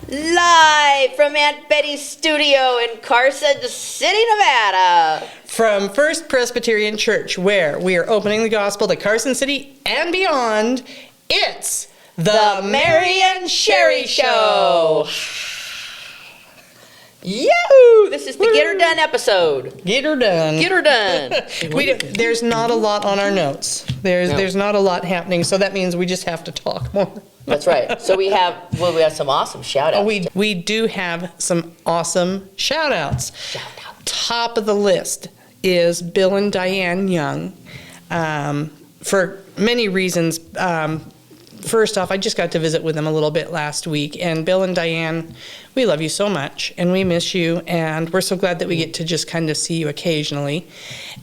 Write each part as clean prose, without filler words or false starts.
Live from Aunt Betty's studio in Carson City, Nevada. From First Presbyterian Church, where we are opening the gospel to Carson City and beyond, it's the Mary and Sherry Show. Yahoo! This is the Get Her Done episode. Get her done. Get her done. There's not a lot on our notes. There's not a lot happening, so that means we just have to talk more. That's right. So we have some awesome shout-outs. We do have some awesome shout-outs. Top of the list is Bill and Diane Young. For many reasons. First off, I just got to visit with them a little bit last week, and Bill and Diane, we love you so much, and we miss you, and we're so glad that we get to just kind of see you occasionally.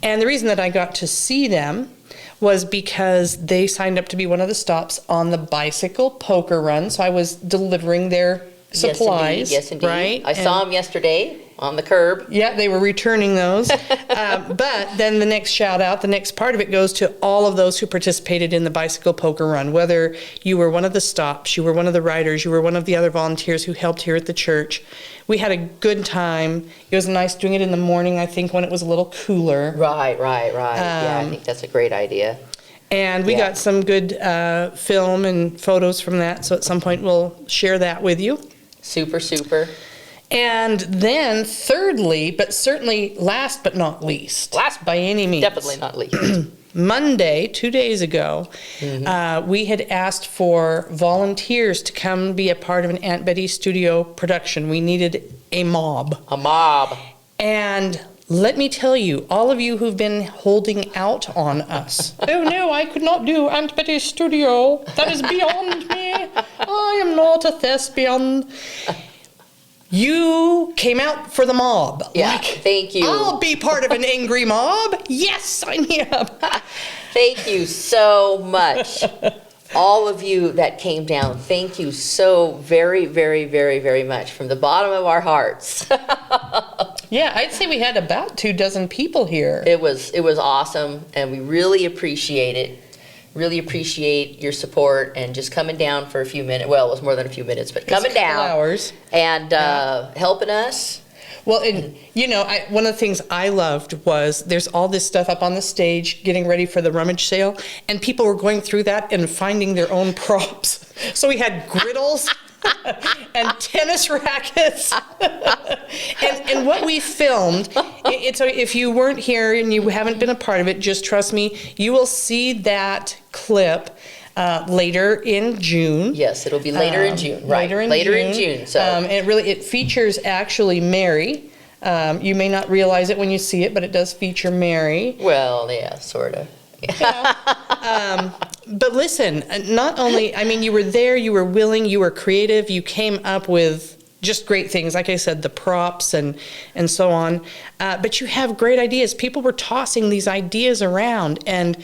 And the reason that I got to see them was because they signed up to be one of the stops on the bicycle poker run, so I was delivering their supplies. Yes, indeed. Right? I saw them yesterday on the curb. Yeah, they were returning those. But then the next shout out, the next part of it goes to all of those who participated in the bicycle poker run, whether you were one of the stops, you were one of the riders, you were one of the other volunteers who helped here at the church. We had a good time. It was nice doing it in the morning, I think, when it was a little cooler. Right. Yeah, I think that's a great idea. And we got some good film and photos from that, so at some point we'll share that with you. Super. And then thirdly, but certainly last but not least, Last by any means. Definitely not least. Monday, 2 days ago, we had asked for volunteers to come be a part of an Aunt Betty studio production. We needed a mob. And let me tell you, all of you who've been holding out on us. Oh no, I could not do Aunt Betty's studio. That is beyond me. I am not a thespian. You came out for the mob. Yeah, thank you. I'll be part of an angry mob. Yes, sign me up. Thank you so much. All of you that came down, thank you so very, very, very, very much from the bottom of our hearts. Yeah, I'd say we had about 24 people here. It was awesome, and we really appreciate it. Really appreciate your support and just coming down for a few minutes. Well, it was more than a few minutes, but coming down hours. And helping us. Well, and one of the things I loved was there's all this stuff up on the stage getting ready for the Rummage Sale, and people were going through that and finding their own props. So we had griddles and tennis rackets. and what we filmed, if you weren't here and you haven't been a part of it, just trust me, you will see that clip later in June. Yes, it'll be later in June. Right, later in June. So it features actually Mary. You may not realize it when you see it, but it does feature Mary. Well, yeah, sort of. But listen, not only, you were there, you were willing, you were creative, you came up with just great things, like I said, the props and so on, but you have great ideas. People were tossing these ideas around, and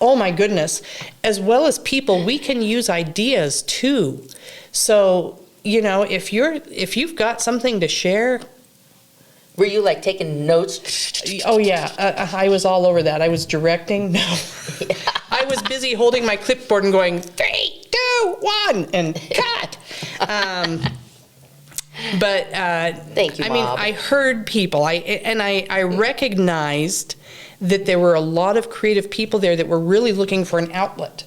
oh my goodness, as well as people, we can use ideas too. So, if you've got something to share. Were you like taking notes? Oh yeah, I was all over that. I was directing. No, I was busy holding my clipboard and going 3, 2, 1, and cut. But thank you, Bob. I heard people. I recognized that there were a lot of creative people there that were really looking for an outlet.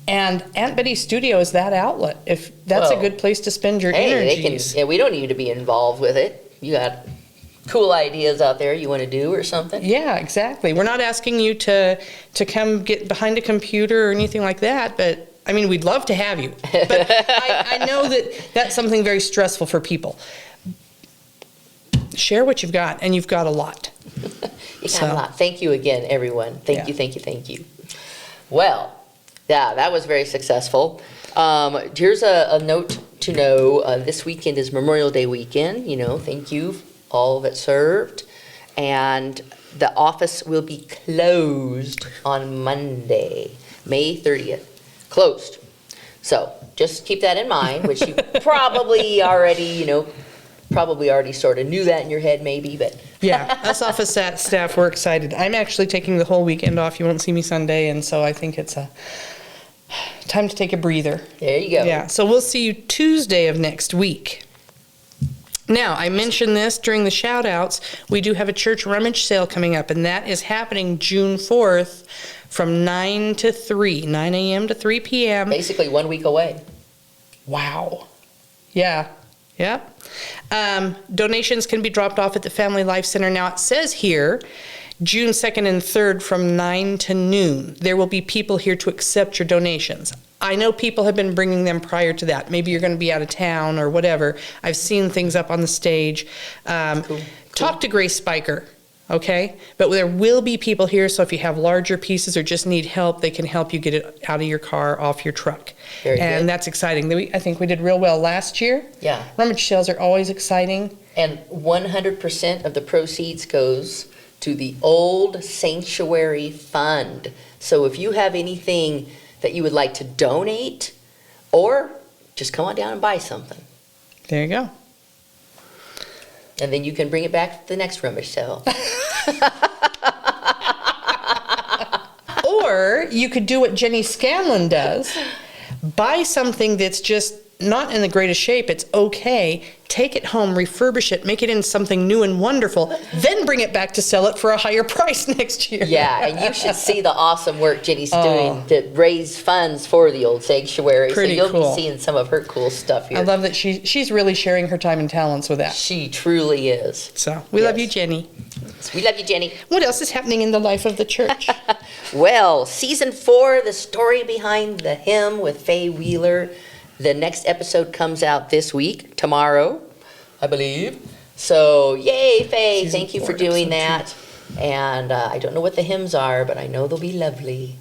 And Aunt Betty's studio is that outlet. If that's a good place to spend your energies. We don't need to be involved with it. You got cool ideas out there you want to do or something? Yeah, exactly. We're not asking you to come get behind a computer or anything like that, but we'd love to have you. But I know that that's something very stressful for people. Share what you've got, and you've got a lot. You got a lot. Thank you again, everyone. Thank you. Well, yeah, that was very successful. Here's a note to know. This weekend is Memorial Day weekend. Thank you all that served, and the office will be closed on Monday, May 30th. Closed. So just keep that in mind, which you probably already sort of knew that in your head maybe, but. Yeah, us office staff, we're excited. I'm actually taking the whole weekend off. You won't see me Sunday, and so I think it's time to take a breather. There you go. Yeah, so we'll see you Tuesday of next week. Now, I mentioned this during the shout-outs. We do have a church rummage sale coming up, and that is happening June 4th from 9 to 3, 9 a.m. to 3 p.m. Basically 1 week away. Wow. Yeah. Yep. Donations can be dropped off at the Family Life Center. Now, it says here, June 2nd and 3rd from 9 to noon. There will be people here to accept your donations. I know people have been bringing them prior to that. Maybe you're going to be out of town or whatever. I've seen things up on the stage. Cool. Talk to Grace Speicher, okay? But there will be people here, so if you have larger pieces or just need help, they can help you get it out of your car, off your truck. Very and good. that's exciting. I think we did real well last year. Yeah. Rummage sales are always exciting. And 100% of the proceeds goes to the Old Sanctuary Fund. So if you have anything that you would like to donate, or just come on down and buy something. There you go. And then you can bring it back to the next rummage sale. Or you could do what Jenny Scanlon does, buy something that's just not in the greatest shape, it's okay, take it home, refurbish it, make it into something new and wonderful, then bring it back to sell it for a higher price next year. Yeah, and you should see the awesome work Jenny's doing to raise funds for the Old Sanctuary. Pretty so you'll cool. be seeing some of her cool stuff here. I love that she's really sharing her time and talents with that. She truly is. So, we love you, Jenny. We love you, Jenny. What else is happening in the life of the church? Well, season 4, the story behind the hymn with Faye Wheeler. The next episode comes out this week, tomorrow, I believe. So, yay, Faye. Season Thank you 4, for doing episode that. And I don't know what the hymns are, but I know they'll be lovely.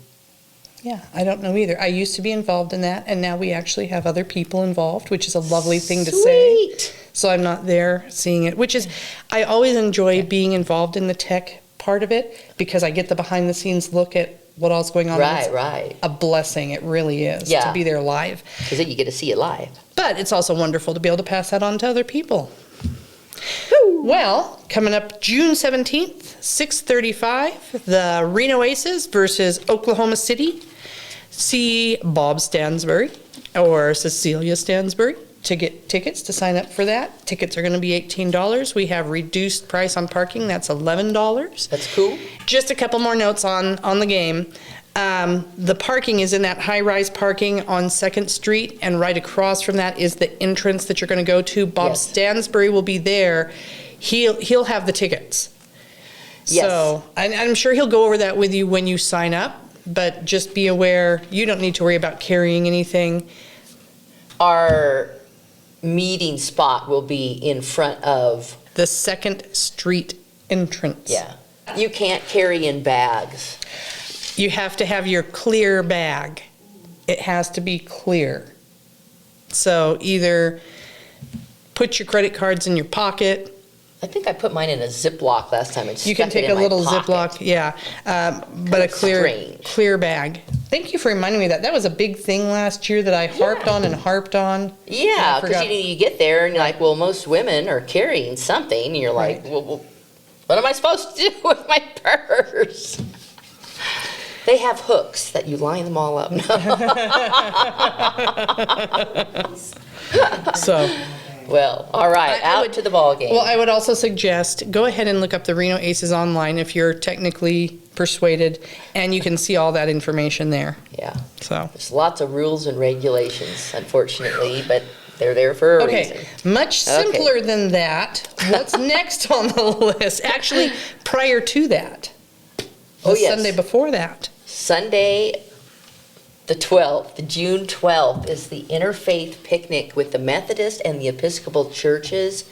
Yeah, I don't know either. I used to be involved in that, and now we actually have other people involved, which is a lovely thing to say. Sweet. So I'm not there seeing it, which is, I always enjoy being involved in the tech part of it because I get the behind the scenes look at what all's going on. Right, It's right. a blessing, it really is, Yeah. to be there live. Because then you get to see it live. But it's also wonderful to be able to pass that on to other people. Well, coming up June 17th, 6:35, the Reno Aces versus Oklahoma City. See Bob Stansbury or Cecilia Stansbury to get tickets to sign up for that. Tickets are going to be $18. We have reduced price on parking. That's $11. That's cool. Just a couple more notes on the game. The parking is in that high-rise parking on 2nd Street, and right across from that is the entrance that you're going to go to. Bob Yes. Stansbury will be there. He'll have the tickets. Yes. So I'm sure he'll go over that with you when you sign up, but just be aware, you don't need to worry about carrying anything. Our meeting spot will be in front of, The 2nd Street entrance. yeah. You can't carry in bags. You have to have your clear bag. It has to be clear. So either put your credit cards in your pocket. I think I put mine in a Ziploc last time and You can stuck it take in a my little pocket. Ziploc, yeah, but a strange. clear bag. Thank you for reminding me of that. That was a big thing last year that I harped on and harped on. Yeah, I because forgot. you get there and you're like, well, most women are carrying something. And you're like, Right. well, what am I supposed to do with my purse? They have hooks that you line them all up. So, Well, all right, I out would- to the ball game. well, I would also suggest, go ahead and look up the Reno Aces online if you're technically persuaded, and you can see all that information there, Yeah, so. there's lots of rules and regulations, unfortunately, but they're there for a reason. Okay, much simpler than that. What's next on the list? Actually, prior to that. Oh, The yes. Sunday before that. Sunday, the 12th, the June 12th, is the Interfaith Picnic with the Methodist and the Episcopal churches,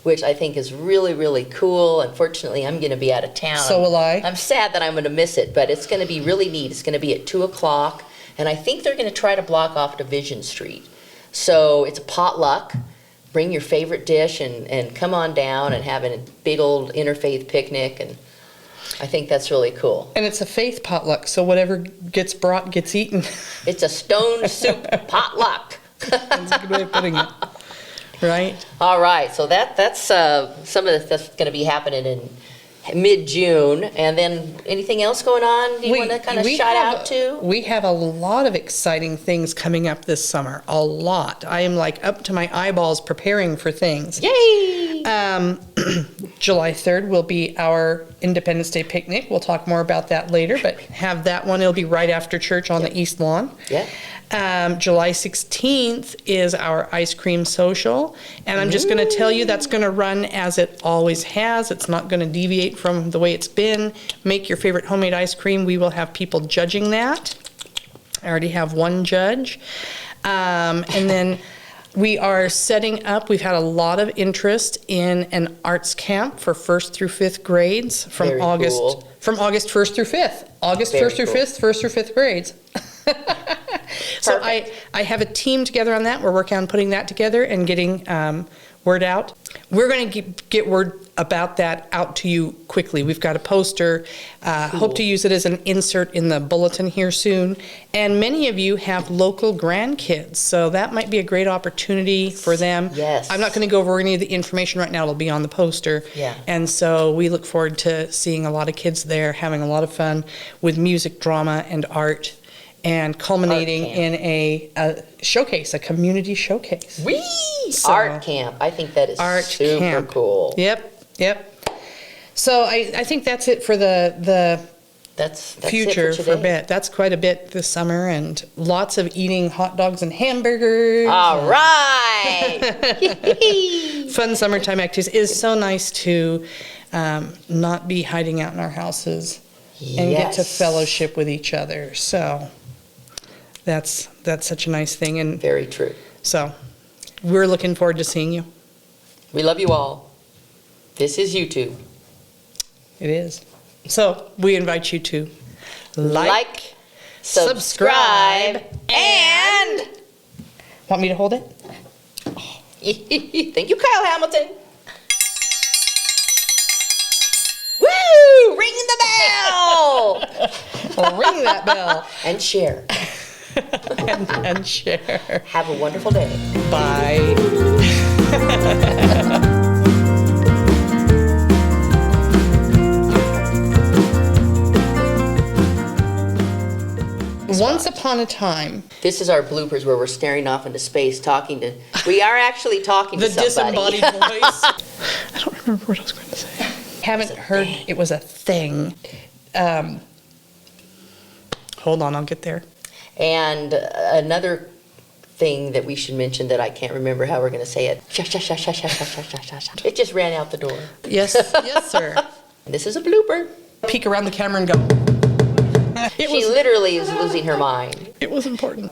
which I think is really, really cool. Unfortunately, I'm going to be out of town. So will I. I'm sad that I'm going to miss it, but it's going to be really neat. It's going to be at 2 o'clock, and I think they're going to try to block off Division Street. So it's a potluck. Bring your favorite dish and come on down and have a big old interfaith picnic, and I think that's really cool. And it's a faith potluck, so whatever gets brought gets eaten. It's a stone soup potluck. That's a good way of putting it. Right? All right, so that's some of the stuff that's going to be happening mid-June. And then anything else going on do you want to kind of shout out to? We have a lot of exciting things coming up this summer. A lot. I am like up to my eyeballs preparing for things. Yay! July 3rd will be our Independence Day picnic. We'll talk more about that later, but have that one. It'll be right after church on the East Lawn. Yeah. July 16th is our ice cream social, and I'm just going to tell you that's going to run as it always has. It's not going to deviate from the way it's been. Make your favorite homemade ice cream. We will have people judging that. I already have one judge. And then we are setting up, we've had a lot of interest in an arts camp for 1st through 5th grades from Very August cool. from August 1st through 5th. August Very 1st through cool. 5th, 1st through 5th grades. So Perfect. I have a team together on that. We're working on putting that together and getting word out. We're going to get word about that out to you quickly. We've got a poster. Hope to use it as an insert in the bulletin here soon. And many of you have local grandkids, so that might be a great opportunity for them. Yes. I'm not going to go over any of the information right now. It'll be on the poster. Yeah. And so we look forward to seeing a lot of kids there, having a lot of fun with music, drama, and art, and culminating in a showcase, a community showcase. Whee! So- Art camp. I think that is Art super camp. cool. Yep. So I think that's it for the That's future it for for a today. bit. That's quite a bit this summer, and lots of eating hot dogs and hamburgers. All right. Fun summertime activities. It is so nice to not be hiding out in our houses and get to Yes. fellowship with each other. So that's such a nice thing. And Very true. so we're looking forward to seeing you. We love you all. This is YouTube. It is. So we invite you to Like, subscribe, and Want me to hold it? thank you, Kyle Hamilton. Woo! Ring the bell Ring that bell and share. and share. Have a wonderful day. Bye. Once upon a time, This is our bloopers where we're staring off into space talking to. We are actually talking the to somebody. disembodied voice. I don't remember what I was going to say. Haven't heard it was a thing. Hold on, I'll get there. And another thing that we should mention that I can't remember how we're going to say it. Shush, shush, shush, shush, shush, shush, shush, shush, shush. It just ran out the door. Yes, yes, sir. This is a blooper. Peek around the camera and go. She literally is losing her mind. It was important.